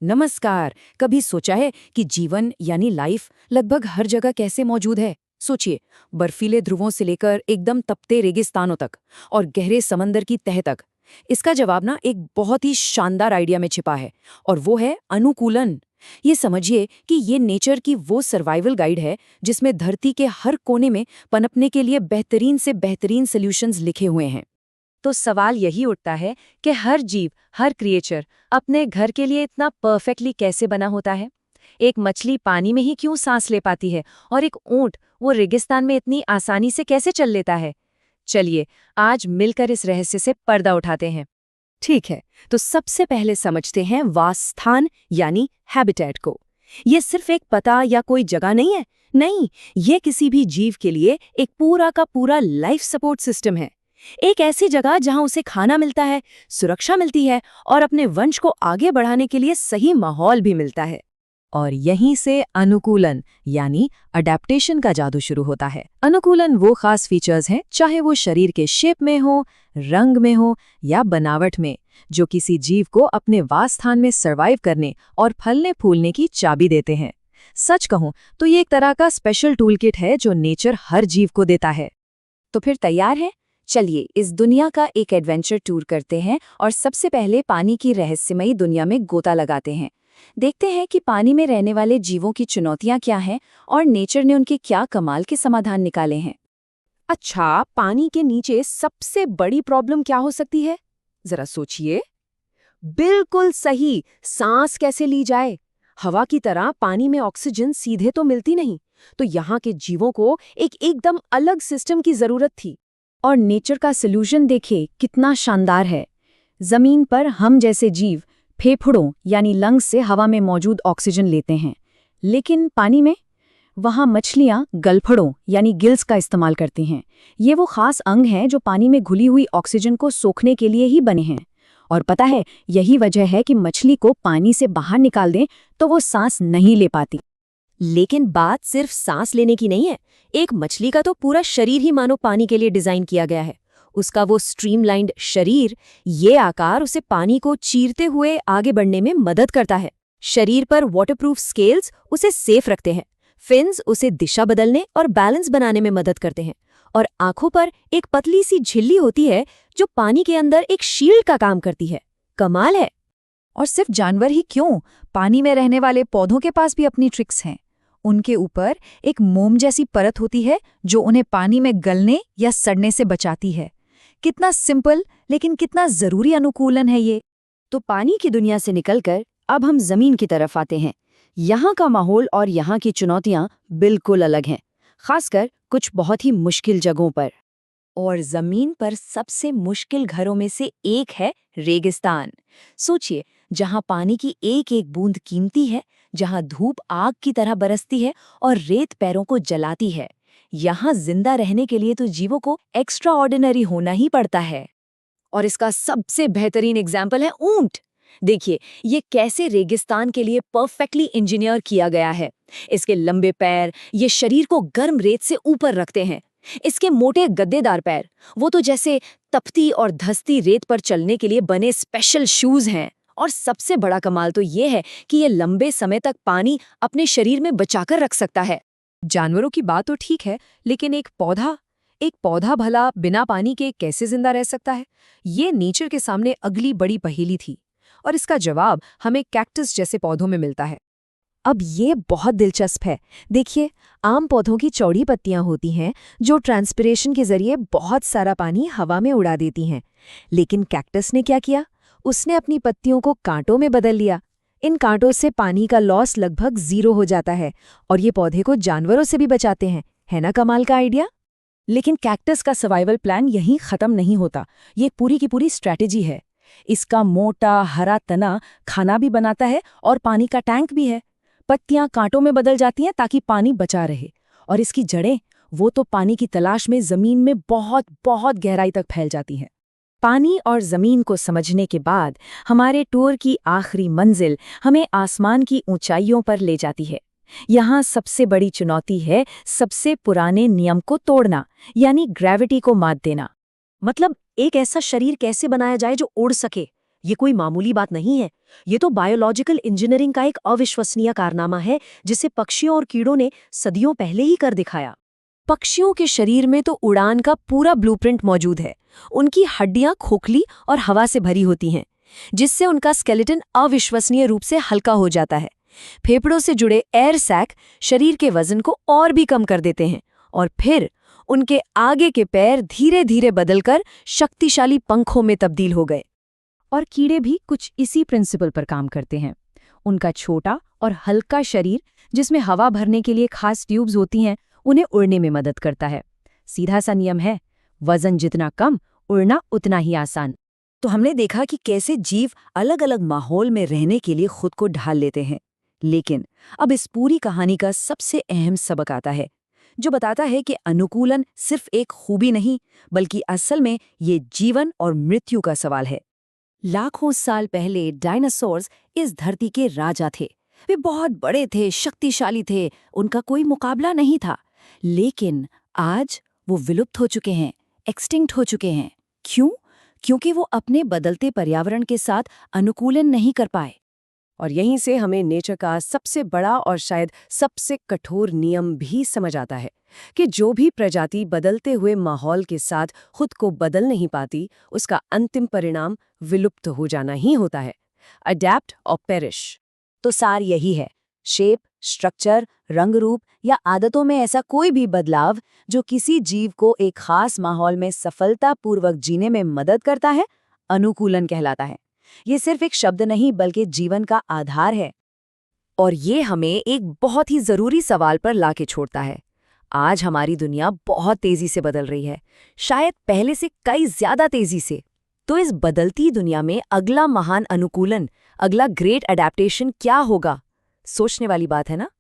नमस्कार। कभी सोचा है कि जीवन यानी लाइफ लगभग हर जगह कैसे मौजूद है? सोचिए, बर्फीले ध्रुवों से लेकर एकदम तपते रेगिस्तानों तक और गहरे समंदर की तह तक। इसका जवाब ना एक बहुत ही शानदार आइडिया में छिपा है, और वो है अनुकूलन। ये समझिए कि ये नेचर की वो सर्वाइवल गाइड है जिसमें धरती के हर कोने में पनपने के लिए बेहतरीन से बेहतरीन सॉल्यूशंस लिखे हुए हैं। तो सवाल यही उठता है कि हर जीव, हर क्रिएचर अपने घर के लिए इतना परफेक्टली कैसे बना होता है? एक मछली पानी में ही क्यों सांस ले पाती है और एक ऊंट वो रेगिस्तान में इतनी आसानी से कैसे चल लेता है? चलिए, आज मिलकर इस रहस्य से पर्दा उठाते हैं। ठीक है, तो सबसे पहले समझते हैं वासस्थान यानी हैबिटेट को। ये सिर्फ एक पता या कोई जगह नहीं है। नहीं, ये किसी भी जीव के लिए एक पूरा का पूरा लाइफ सपोर्ट सिस्टम है। एक ऐसी जगह जहां उसे खाना मिलता है, सुरक्षा मिलती है और अपने वंश को आगे बढ़ाने के लिए सही माहौल भी मिलता है। और यहीं से अनुकूलन यानी अडेप्टेशन का जादू शुरू होता है। अनुकूलन वो खास फीचर्स हैं, चाहे वो शरीर के शेप में हो, रंग में हो या बनावट में, जो किसी जीव को अपने वासस्थान में सर्वाइव करने और फलने फूलने की चाबी देते हैं। सच कहूं तो ये एक तरह का स्पेशल टूल किट है जो नेचर हर जीव को देता है। तो फिर तैयार है? चलिए इस दुनिया का एक एडवेंचर टूर करते हैं और सबसे पहले पानी की रहस्यमयी दुनिया में गोता लगाते हैं। देखते हैं कि पानी में रहने वाले जीवों की चुनौतियां क्या हैं और नेचर ने उनके क्या कमाल के समाधान निकाले हैं। अच्छा, पानी के नीचे सबसे बड़ी प्रॉब्लम क्या हो सकती है? जरा सोचिए। बिल्कुल सही, सांस कैसे ली जाए? हवा की तरह पानी में ऑक्सीजन सीधे तो मिलती नहीं, तो यहाँ के जीवों को एक एकदम अलग सिस्टम की जरूरत थी। और नेचर का सॉल्यूशन देखिए कितना शानदार है। जमीन पर हम जैसे जीव फेफड़ों यानी लंग्स से हवा में मौजूद ऑक्सीजन लेते हैं, लेकिन पानी में वहाँ मछलियाँ गलफड़ों यानी गिल्स का इस्तेमाल करती हैं। ये वो खास अंग हैं जो पानी में घुली हुई ऑक्सीजन को सोखने के लिए ही बने हैं। और पता है, यही वजह है कि मछली को पानी से बाहर निकाल दें तो वो सांस नहीं ले पाती। लेकिन बात सिर्फ सांस लेने की नहीं है। एक मछली का तो पूरा शरीर ही मानो पानी के लिए डिजाइन किया गया है। उसका वो स्ट्रीमलाइंड शरीर, ये आकार उसे पानी को चीरते हुए आगे बढ़ने में मदद करता है। शरीर पर वाटरप्रूफ स्केल्स उसे सेफ रखते हैं। फिन्स उसे दिशा बदलने और बैलेंस बनाने में मदद करते हैं। और आंखों पर एक पतली सी झिल्ली होती है जो पानी के अंदर एक शील्ड का काम करती है। कमाल है। और सिर्फ जानवर ही क्यों, पानी में रहने वाले पौधों के पास भी अपनी ट्रिक्स हैं। उनके ऊपर एक मोम जैसी परत होती है जो उन्हें पानी में गलने या सड़ने से बचाती है। कितना सिंपल लेकिन कितना जरूरी अनुकूलन है ये। तो पानी की दुनिया से निकलकर अब हम जमीन की तरफ आते हैं। यहाँ का माहौल और यहाँ की चुनौतियाँ बिल्कुल अलग हैं, खासकर कुछ बहुत ही मुश्किल जगहों पर। और जमीन पर सबसे मुश्किल घरों में से एक है रेगिस्तान। सोचिए, जहाँ पानी की एक एक बूंद कीमती है, जहाँ धूप आग की तरह बरसती है और रेत पैरों को जलाती है। यहाँ जिंदा रहने के लिए तो जीवों को एक्स्ट्रा ऑर्डिनरी होना ही पड़ता है। और इसका सबसे बेहतरीन एग्जाम्पल है ऊंट। देखिए, ये कैसे रेगिस्तान के लिए परफेक्टली इंजीनियर किया गया है। इसके लंबे पैर ये शरीर को गर्म रेत से ऊपर रखते हैं। इसके मोटे गद्देदार पैर, वो तो जैसे तपती और धंसती रेत पर चलने के लिए बने स्पेशल शूज हैं। और सबसे बड़ा कमाल तो ये है कि ये लंबे समय तक पानी अपने शरीर में बचाकर रख सकता है। जानवरों की बात तो ठीक है, लेकिन एक पौधा भला बिना पानी के कैसे जिंदा रह सकता है? ये नेचर के सामने अगली बड़ी पहेली थी, और इसका जवाब हमें कैक्टस जैसे पौधों में मिलता है। अब ये बहुत दिलचस्प है। देखिए, आम पौधों की चौड़ी पत्तियां होती हैं जो ट्रांसपिरेशन के जरिए बहुत सारा पानी हवा में उड़ा देती हैं। लेकिन कैक्टस ने क्या किया? उसने अपनी पत्तियों को कांटों में बदल लिया। इन कांटों से पानी का लॉस लगभग 0 हो जाता है और ये पौधे को जानवरों से भी बचाते हैं। है ना कमाल का आइडिया? लेकिन कैक्टस का सर्वाइवल प्लान यहीं खत्म नहीं होता। ये पूरी की पूरी स्ट्रैटेजी है। इसका मोटा हरा तना खाना भी बनाता है और पानी का टैंक भी है। पत्तियां कांटों में बदल जाती हैं ताकि पानी बचा रहे, और इसकी जड़ें वो तो पानी की तलाश में जमीन में बहुत बहुत गहराई तक फैल जाती हैं। पानी और जमीन को समझने के बाद हमारे टूर की आखिरी मंजिल हमें आसमान की ऊंचाइयों पर ले जाती है। यहाँ सबसे बड़ी चुनौती है सबसे पुराने नियम को तोड़ना, यानी ग्रेविटी को मात देना। मतलब एक ऐसा शरीर कैसे बनाया जाए जो उड़ सके, ये कोई मामूली बात नहीं है। ये तो बायोलॉजिकल इंजीनियरिंग का एक अविश्वसनीय कारनामा है जिसे पक्षियों और कीड़ों ने सदियों पहले ही कर दिखाया। पक्षियों के शरीर में तो उड़ान का पूरा ब्लूप्रिंट मौजूद है। उनकी हड्डियां खोखली और हवा से भरी होती हैं, जिससे उनका स्केलेटन अविश्वसनीय रूप से हल्का हो जाता है। फेफड़ों से जुड़े एयर सैक शरीर के वजन को और भी कम कर देते हैं, और फिर उनके आगे के पैर धीरे धीरे बदलकर शक्तिशाली पंखों में तब्दील हो गए। और कीड़े भी कुछ इसी प्रिंसिपल पर काम करते हैं। उनका छोटा और हल्का शरीर, जिसमें हवा भरने के लिए खास ट्यूब्स होती हैं, उन्हें उड़ने में मदद करता है। सीधा सा नियम है, वजन जितना कम, उड़ना उतना ही आसान। तो हमने देखा कि कैसे जीव अलग अलग माहौल में रहने के लिए खुद को ढाल लेते हैं। लेकिन अब इस पूरी कहानी का सबसे अहम सबक आता है, जो बताता है कि अनुकूलन सिर्फ एक खूबी नहीं, बल्कि असल में ये जीवन और मृत्यु का सवाल है। लाखों साल पहले डायनासोर्स इस धरती के राजा थे। वे बहुत बड़े थे, शक्तिशाली थे, उनका कोई मुकाबला नहीं था। लेकिन आज वो विलुप्त हो चुके हैं, एक्सटिंक्ट हो चुके हैं। क्यों? क्योंकि वो अपने बदलते पर्यावरण के साथ अनुकूलन नहीं कर पाए। और यहीं से हमें नेचर का सबसे बड़ा और शायद सबसे कठोर नियम भी समझ आता है कि जो भी प्रजाति बदलते हुए माहौल के साथ खुद को बदल नहीं पाती, उसका अंतिम परिणाम विलुप्त हो जाना ही होता है। अडैप्ट और पेरिश। तो सार यही है, शेप, स्ट्रक्चर, रंग रूप या आदतों में ऐसा कोई भी बदलाव जो किसी जीव को एक खास माहौल में सफलतापूर्वक जीने में मदद करता है, अनुकूलन कहलाता है। ये सिर्फ एक शब्द नहीं, बल्कि जीवन का आधार है। और ये हमें एक बहुत ही जरूरी सवाल पर लाके छोड़ता है। आज हमारी दुनिया बहुत तेजी से बदल रही है, शायद पहले से कई ज्यादा तेजी से। तो इस बदलती दुनिया में अगला महान अनुकूलन, अगला ग्रेट अडैप्टेशन क्या होगा? सोचने वाली बात है ना?